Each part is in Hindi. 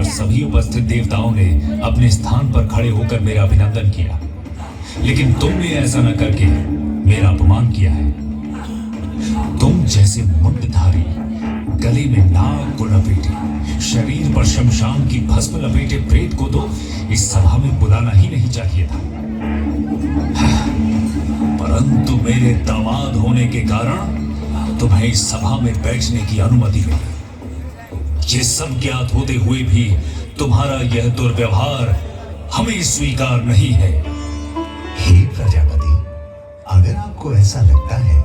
सभी उपस्थित देवताओं ने अपने स्थान पर खड़े होकर मेरा अभिनंदन किया, लेकिन तुमने ऐसा न करके मेरा अपमान किया है। तुम जैसे मुंडधारी, गले में नाग को लपेटे, शरीर पर शमशान की भस्म लपेटे प्रेत को तो इस सभा में बुलाना ही नहीं चाहिए था। परंतु मेरे दामाद होने के कारण तुम्हें इस सभा में बैठने की अनुमति मिली। ये सब ज्ञात होते हुए भी तुम्हारा यह दुर्व्यवहार हमें स्वीकार नहीं है। हे प्रजापति, अगर आपको ऐसा लगता है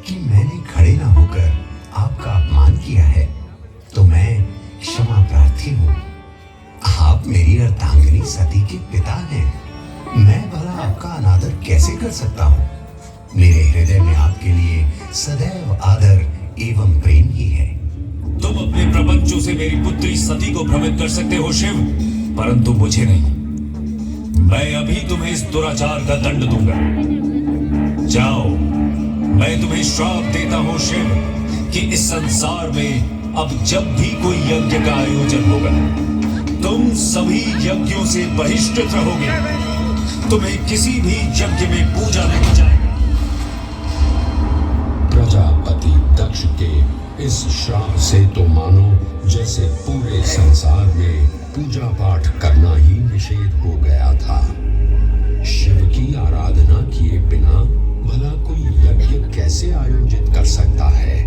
कि मैंने खड़े ना होकर आपका अपमान किया है, तो मैं क्षमा प्रार्थी हूँ। आप मेरी अर्धांगिनी सती के पिता हैं। मैं भला आपका अनादर कैसे कर सकता हूँ? मेरे हृदय में आपके लिए सदैव आदर एवं प्रेम ही है। तुम अपने प्रपंचों से मेरी पुत्री सती को भ्रमित कर सकते हो शिव, परंतु मुझे नहीं। मैं अभी तुम्हें इस दुराचार का दंड दूंगा। जाओ, मैं तुम्हें श्राप देता हूँ शिव कि इस संसार में अब जब भी कोई यज्ञ का आयोजन होगा, तुम सभी यज्ञों से बहिष्कृत रहोगे। तुम्हें किसी भी यज्ञ में पूजा नहीं जाएगी। प्रजापति दक्ष के इस श्राप से तो मानो जैसे पूरे संसार में पूजा पाठ करना ही निषेध हो गया था। शिव की आराधना किए बिना भला कोई यज्ञ कैसे आयोजित कर सकता है?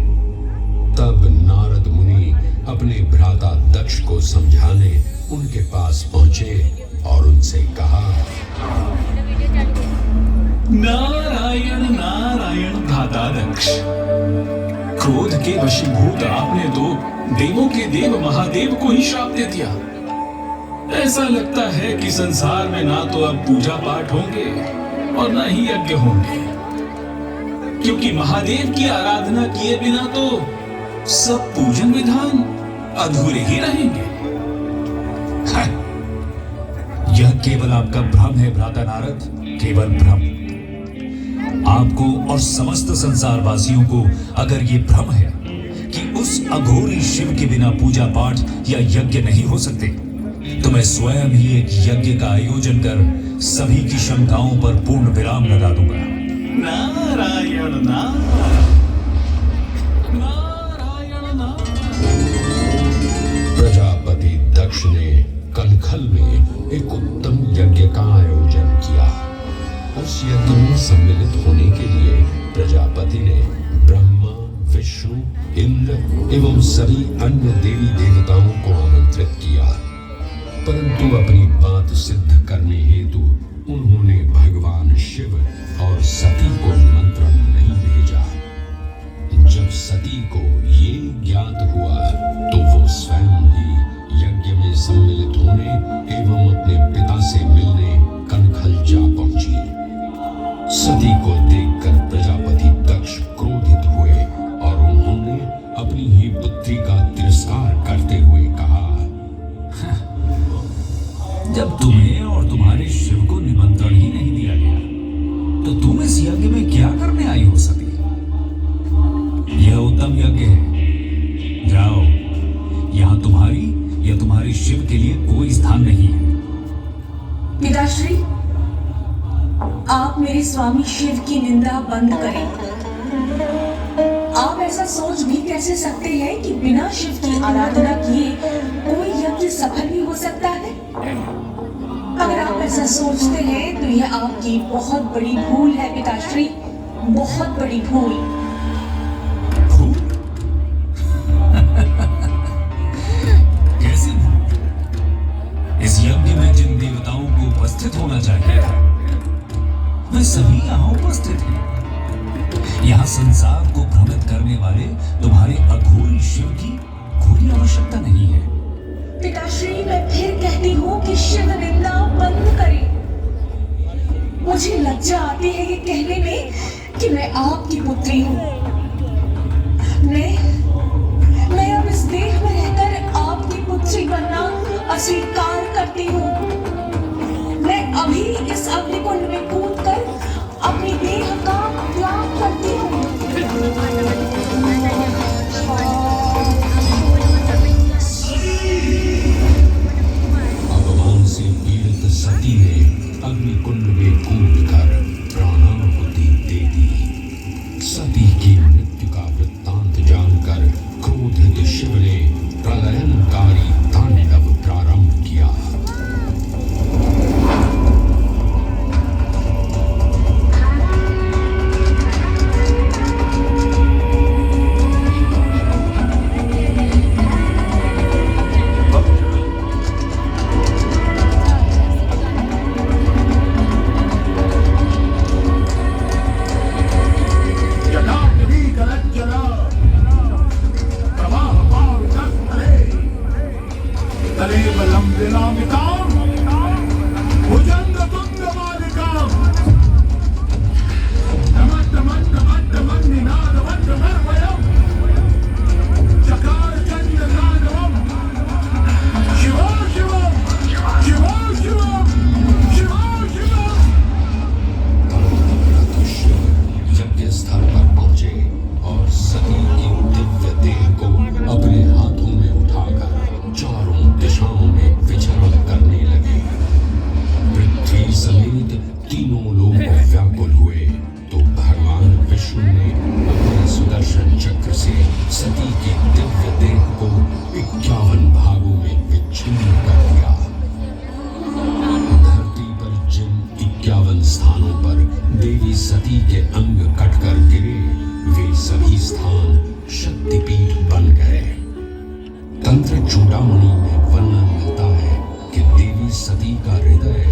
तब नारद मुनि अपने भ्राता दक्ष को समझाने उनके पास पहुंचे और उनसे कहा, नारायण नारायण भ्राता दक्ष, क्रोध के वशीभूत आपने तो देवों के देव महादेव को ही श्राप दे दिया। ऐसा लगता है कि संसार में ना तो अब पूजा पाठ होंगे और ना ही यज्ञ होंगे, क्योंकि महादेव की आराधना किए बिना तो सब पूजन विधान अधूरे ही रहेंगे। यह केवल आपका भ्रम है भ्राता नारद, केवल भ्रम। आपको और समस्त संसारवासियों को अगर ये भ्रम है कि उस अघोरी शिव के बिना पूजा पाठ या यज्ञ नहीं हो सकते, तो मैं स्वयं ही एक यज्ञ का आयोजन कर सभी की शंकाओं पर पूर्ण विराम लगा दूंगा। नारायण नारायण प्रजापति दक्ष ने कनखल में एक उत्तम यज्ञ का आयोजन किया। उस यज्ञ में सम्मिलित होने के लिए प्रजापति ने ब्रह्मा, विष्णु, इंद्र एवं सभी अन्य देवी देवताओं को आमंत्रित किया, परंतु अपनी बात सिद्ध करने हेतु उन्होंने भगवान शिव और सती को निमंत्रण नहीं भेजा। जब सती को ये ज्ञात हुआ तो वो स्वयं ही यज्ञ में सम्मिलित होने एवं अपने पिता से मिलने कनखल जा पहुंची। सती को देखकर प्रजापति दक्ष क्रोधित हुए और उन्होंने अपनी ही पुत्री का तिरस्कार करते हुए कहा, जब तुम्हें और तुम्हारे शिव को निमंत्रण ही नहीं दिया गया, तो तुम इस यज्ञ में क्या करने आई हो सती? यह उत्तम यज्ञ है। जाओ, यहाँ तुम्हारी या तुम्हारे शिव के लिए कोई स्थान नहीं है। पिताश्री, आप मेरे स्वामी शिव की निंदा बंद करें। आप ऐसा सोच भी कैसे सकते हैं कि बिना शिव की आराधना किए कोई यज्ञ सफल भी हो सकता है? अगर आप ऐसा सोचते हैं तो यह आपकी बहुत बड़ी भूल है पिताश्री, बहुत बड़ी भूल। कैसी भूल? इस यज्ञ में जिन देवताओं को उपस्थित होना चाहिए था, वे सभी यहाँ उपस्थित हैं। यहाँ संसार को भ्रमित करने वाले तुम्हारे अघोरी शिव की कोई आवश्यकता नहीं है। पिताश्री, मैं फिर कहती हूँ कि शिव निंदा बंद करें। मुझे लज्जा आती है ये कहने में कि मैं आपकी पुत्री हूँ। मैं अब इस देह में रहकर आपकी पुत्री बनना अस्वीकार करती हूँ। मैं अभी इस अग्निकुंड में कूदकर अपनी देह का त्याग करती हूँ। चंद्रनामिकां भुजंगतुंगमालिकां नमस्तमस्तमस्तमन्निनादवन्दमर्वयम् चकारचन्द्रताण्डवम् शिवो शिवम् शिवो शिवम् शिवो शिवम्। दृश्य यज्ञ स्थल पर पहुंचे और सती की दिव्य देह को अपने हाथों में उठाकर चारों दिशाओं में विचरण करने लगे। पृथ्वी समेत तीनों लोग व्याकुल हुए तो भगवान विष्णु ने अपने सुदर्शन चक्र से सती की दिव्य देह को 51 भागों में विच्छिन्न कर दिया। धरती पर जिन 51 स्थानों पर देवी सती के अंग कटकर गिरे वे सभी स्थान शक्तिपीठ बन गए। तंत्र चूड़ामणि में वर्णन मिलता है कि देवी सती का हृदय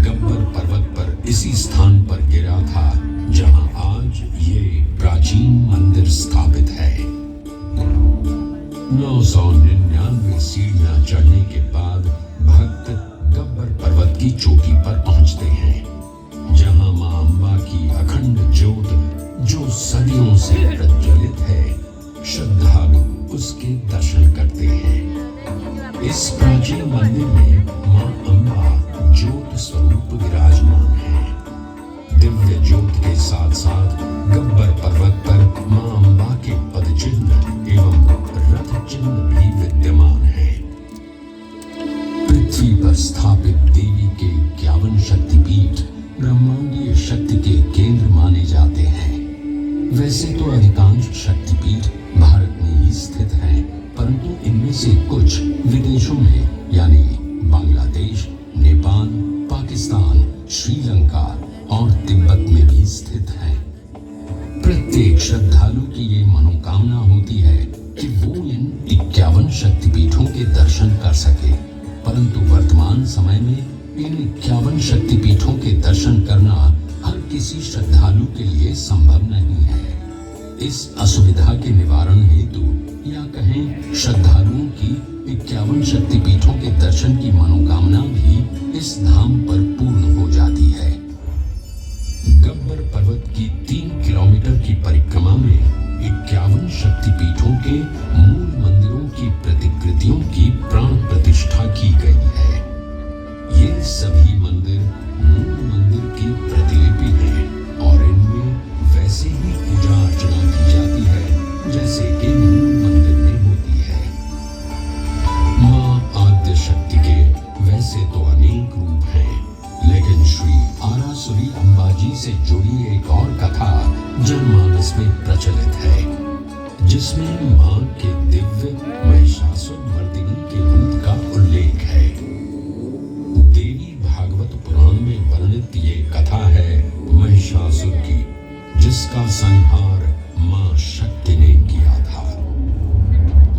गब्बर पर्वत पर इसी स्थान पर गिरा था जहां आज ये प्राचीन मंदिर स्थापित है। 999 सीढ़ियां चढ़ने के बाद भक्त गब्बर पर्वत की चोटी पर पहुंचते हैं जहां मां अम्बा की अखंड ज्योत जो सदियों से प्रज्वलित है श्रद्धालु उसके दर्शन करते हैं। इस प्राचीन मंदिर में मां अम्बा ज्योत स्वरूप विराजमान है। दिव्य ज्योत के साथ साथ गब्बर पर्वत पर मां अम्बा के पद चिन्ह एवं रथ चिन्ह भी विद्यमान है। पृथ्वी पर स्थापित देवी के 51 शक्तिपीठ ब्रह्मांडीय शक्ति के केंद्र माने जाते हैं। वैसे तो अधिकांश शक्तिपीठ भारत में ही स्थित हैं, परंतु इनमें से कुछ विदेशों में यानी बांग्लादेश, नेपाल, पाकिस्तान, श्रीलंका और तिब्बत में भी स्थित हैं। प्रत्येक श्रद्धालु की ये मनोकामना होती है कि वो इन 51 शक्तिपीठों के दर्शन कर सके, परंतु वर्तमान समय में इन 51 शक्तिपीठों के दर्शन करना हर किसी श्रद्धालु के लिए संभव नहीं है। इस असुविधा के निवारण हेतु या कहें श्रद्धालुओं की 51 शक्तिपीठों के दर्शन की मनोकामना भी इस धाम पर पूर्ण हो जाती है। गब्बर पर्वत की 3 किलोमीटर की परिक्रमा में 51 शक्तिपीठों के मूल मंदिरों की प्रतिकृतियों की प्राण प्रतिष्ठा की गई है। ये सभी मंदिर मूल मंदिर की प्रतिलिपि है और इनमें वैसे ही पूजा अर्चना की जाती है जैसे कि मूल मंदिर में होती है। मां आद्य शक्ति के वैसे तो अनेक रूप हैं, लेकिन श्री आरासुरी अंबाजी से जुड़ी एक और कथा जनमानस में प्रचलित है जिसमें मां के दिव्य महिषासुर मर्दिनी के रूप का उल्लेख है। देवी भागवत पुराण में वर्णित ये कथा है महिषासुर की, जिसका संहार मां शक्ति ने किया था।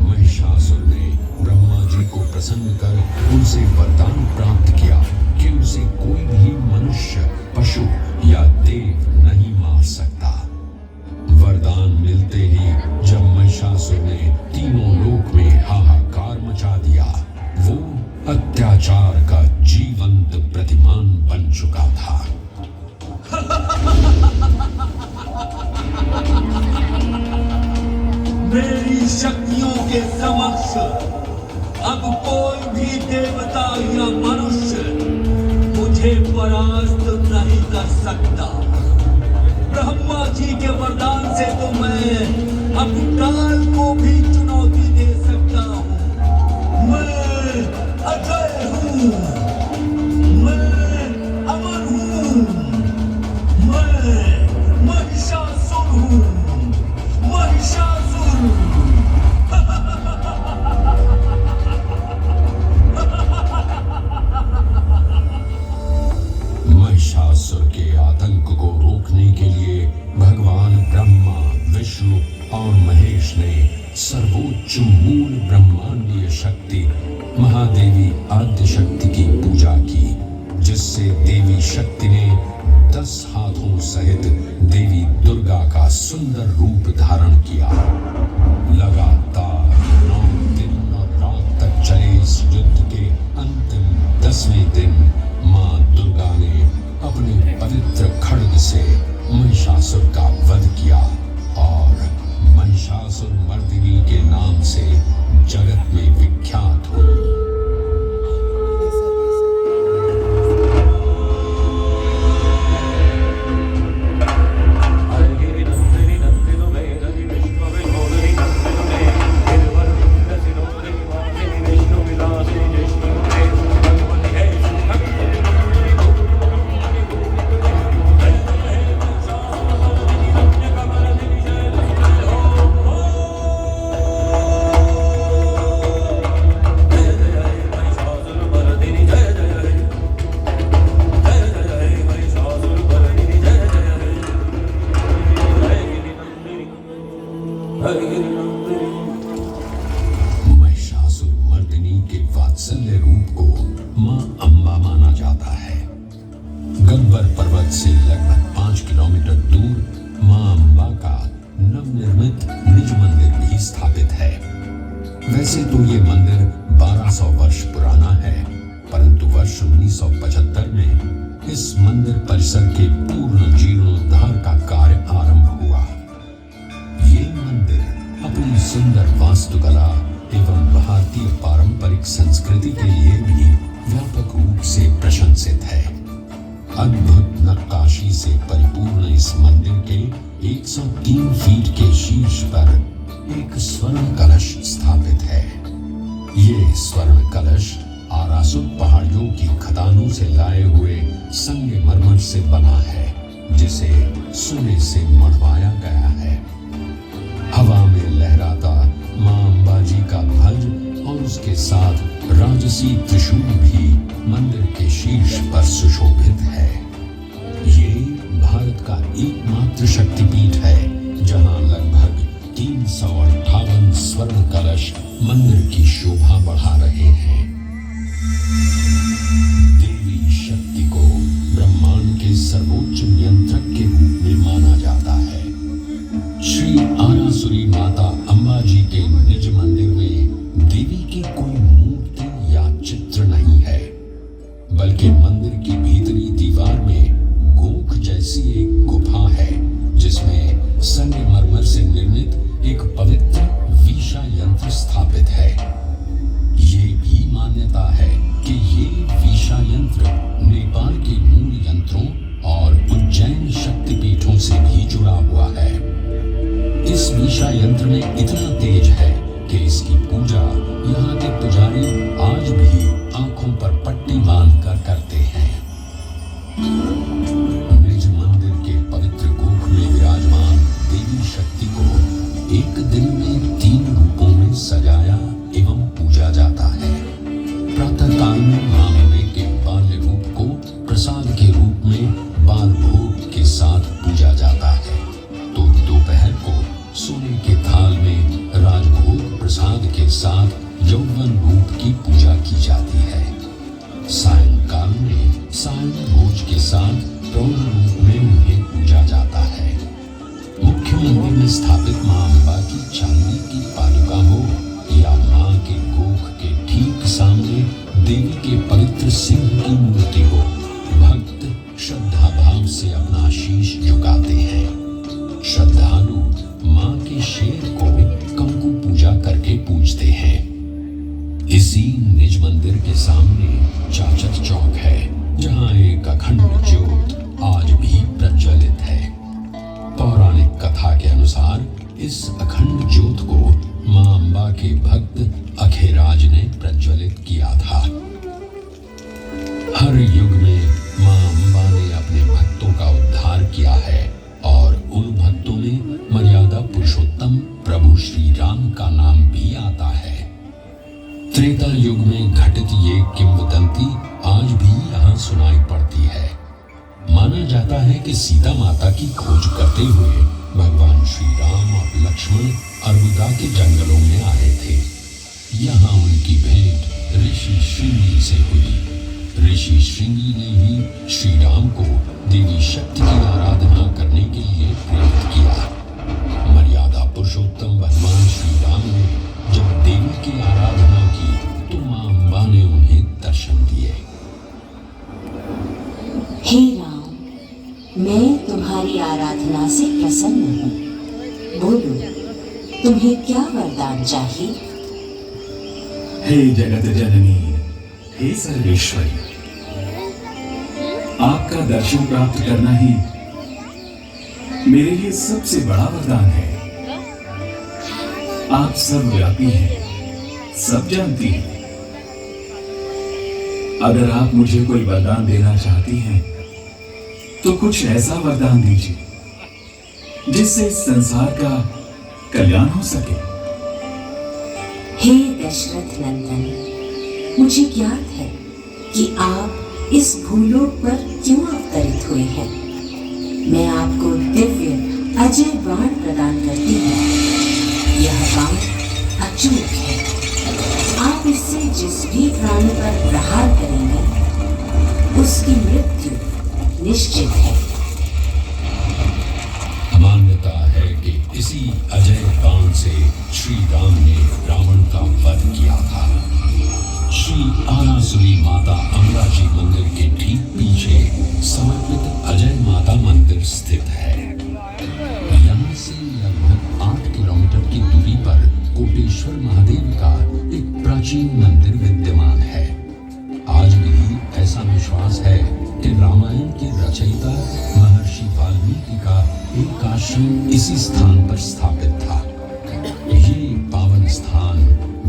महिषासुर ने ब्रह्मा जी को प्रसन्न कर उनसे वरदान प्राप्त किया कि उसे कोई भी मनुष्य, पशु या देव नहीं मार सकता। वरदान मिलते ही जब महिषासुर ने तीनों लोक में हाहाकार मचा दिया, वो अत्याचार का जीवंत प्रतिमान बन चुका था। मेरी शक्तियों के समक्ष अब कोई भी देवता या मनुष्य मुझे परास्त नहीं कर सकता। ब्रह्मा जी के वरदान से तो मैं अब काल को भी चुनौती दे सकता हूँ। मैं अजय हूँ, मैं अमर हूँ, मैं महिषासुर हूँ, महिषासुर। महिषासुर के आतंक को रोकने के लिए भगवान ब्रह्मा, विष्णु और महेश ने सर्वोच्च मूल ब्रह्मांडीय शक्ति महादेवी आद्य शक्ति की पूजा की, जिससे देवी शक्ति ने 10 हाथों सहित देवी दुर्गा का सुंदर रूप धारण किया। लगातार 9 दिन और रात तक चले इस युद्ध के अंत वात्सल्य रूप को मां अम्बा माना जाता है। गब्बर पर्वत से लगभग 5 किलोमीटर दूर मां अम्बा का नवनिर्मित निज मंदिर भी स्थापित है। वैसे तो ये मंदिर 1200 वर्ष पुराना है, परंतु वर्ष 1975 में इस मंदिर परिसर के पूर्ण जीर्णोद्धार का कार्य आरंभ हुआ। ये मंदिर अपनी सुंदर वास्तुकला एवं भारतीय पारंपरिक संस्कृति के लिए भी व्यापक रूप से प्रशंसित है। अद्भुत नक्काशी से परिपूर्ण इस मंदिर के 103 फीट के शीर्ष पर एक स्वर्ण कलश स्थापित है। ये स्वर्ण कलश आरासुर पहाड़ियों की खदानों से लाए हुए संगमरमर से बना है, जिसे सोने से मढ़वाया गया है। हवा में लहराता मां अम्बा जी का ध्वज और उसके साथ राजसी त्रिशूल भी मंदिर के शीर्ष पर सुशोभित है। ये भारत का एकमात्र शक्तिपीठ है जहां लगभग 358 स्वर्ण कलश मंदिर की शोभा बढ़ा रहे हैं। देवी शक्ति को ब्रह्मांड के सर्वोच्च नियंत्रक के रूप में माना जाता है। श्री आरासुरी माता अम्बा जी के निज मंदिर में देवी की कोई मूर्ति या चित्र नहीं है, बल्कि मंदिर की भीतरी दीवार में गोख जैसी एक गुफा है, जिसमें संगमरमर से निर्मित एक पवित्र वीणा यंत्र स्थापित है। ये भी मान्यता है कि ये वीणा यंत्र नेपाल के मूल यंत्रों और उज्जैन शक्तिपीठों से भी जुड़ा हुआ है। इस वीणा यंत्र में इतना तेज है कि इसकी पूजा यहाँ के पुजारी आज भी आंखों पर पट्टी बांधकर करते हैं। निज मंदिर के पवित्र गोख में विराजमान देवी शक्ति को एक दिन में 3 रूपों में सजाया एवं पूजा जाता है। प्रातः काल में मां अम्बे के बाल्य रूप को प्रसाद के रूप में बाल भोग के साथ पूजा जाता है, तो दोपहर को सोने के थाल में राजभोग प्रसाद के साथ यौवन रूप की पूजा की जाती है। सायंकाल में सायं भोज के साथ प्रौढ़ रूप में उन्हें पूजा जाता है। मुख्य मंदिर में स्थापित मां अम्बा की चांदी की पादुका हो या मां के गोख के ठीक सामने देवी के पवित्र सिंह की मूर्ति हो, भक्त श्रद्धा भाव से अपना शीश झुकाते हैं। श्रद्धालु मां के शेर को कंकु पूजा करके पूजते हैं। इसी निज मंदिर के सामने चाचर चौक है, जहां एक अखंड ज्योत आज भी प्रज्वलित है। पौराणिक कथा के अनुसार इस अखंड ज्योत को मां अम्बा के भक्त अखेराज ने प्रज्वलित किया था। हर युग में मां अम्बा ने अपने भक्तों का उद्धार किया है और उन भक्तों में मर्यादा पुरुषोत्तम प्रभु श्री राम का नाम भी आता है। त्रेता युग में घटित ये किंवदंती आज भी यहाँ सुनाई पड़ती है। माना जाता है कि सीता माता की खोज करते हुए भगवान श्री राम और लक्ष्मण अरबुदा के जंगलों में आए थे। यहाँ उनकी भेंट ऋषि श्रृंगी से हुई। ऋषि श्रृंगी ने ही श्री राम को देवी शक्ति की आराधना करने के लिए प्रेरित किया। मर्यादा पुरुषोत्तम भगवान श्री राम ने जब देवी की आराधना की तो मां अम्बा ने उन्हें दर्शन दिए। हे राम, मैं तुम्हारी आराधना से प्रसन्न हूँ। बोलो, तुम्हें क्या वरदान चाहिए? हे जगत जननी, हे सर्वेश्वरी, आपका दर्शन प्राप्त करना ही मेरे लिए सबसे बड़ा वरदान है। आप सर्वव्यापी हैं, सब जानती हैं। अगर आप मुझे कोई वरदान देना चाहती हैं, तो कुछ ऐसा वरदान दीजिए जिससे इस संसार का कल्याण हो सके। हे दशरथ नंदन, मुझे ज्ञात है कि आप इस भूलोक पर क्यों अवतरित हुए हैं। मैं आपको दिव्य अजय बाण प्रदान करती हूँ। यह बाण अचूक है। आप इससे जिस भी प्राणी पर प्रहार करेंगे उसकी मृत्यु निश्चित है। मान्यता है कि इसी अजय बाण से श्री राम ने रावण का वध किया था। श्री आरासुरी माता अम्बा जी मंदिर के ठीक पीछे समर्पित अजय माता मंदिर स्थित है। यहाँ से लगभग 8 किलोमीटर की दूरी पर कोटेश्वर महादेव का एक प्राचीन मंदिर विद्यमान है। आज भी ऐसा विश्वास है कि रामायण के रचयिता महर्षि वाल्मीकि का एक आश्रम इसी स्थान पर स्थापित था। ये पावन स्थान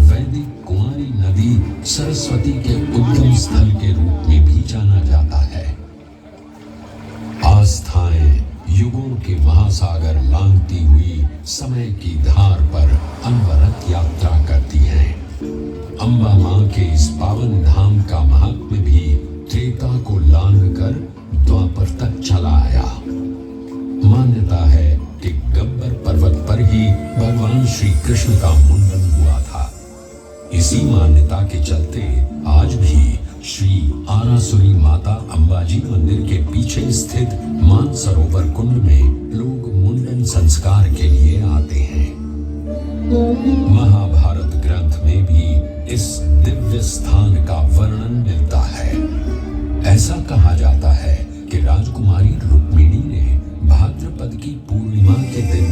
वैदिक कुमारी नदी सरस्वती के उद्गम स्थल के रूप में भी जाना जाता है। आस्थाएं युगों के महासागर लांघती हुई समय की धार पर अनवरत यात्रा करती हैं। अम्बा मां के इस पावन धाम का महात्म्य भी त्रेता को लांघकर द्वापर तक चला आया। मान्यता है कि गब्बर पर्वत पर ही भगवान श्री कृष्ण का मुंडन हुआ था। इसी मान्यता के चलते आज भी श्री आरासुरी माता अंबाजी मंदिर के पीछे स्थित मानसरोवर कुंड में लोग मुंडन संस्कार के लिए आते हैं। महाभारत ग्रंथ में भी इस दिव्य स्थान का वर्णन मिलता है। ऐसा कहा जाता है कि राजकुमारी रुक्मिणी ने भाद्रपद की पूर्णिमा के दिन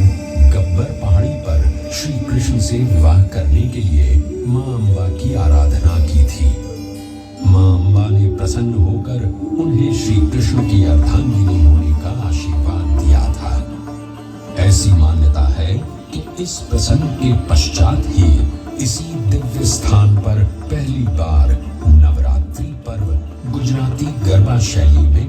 गब्बर पहाड़ी पर श्री कृष्ण से विवाह करने के लिए मां अम्बा की आराधना की थी। मां अम्बा ने प्रसन्न होकर उन्हें श्री कृष्ण की अर्धांगिनी होने का आशीर्वाद दिया था। ऐसी मान्यता है कि इस प्रसंग के पश्चात ही इसी दिव्य स्थान पर पहली बार नवरात्रि पर्व गुजराती गरबा शैली में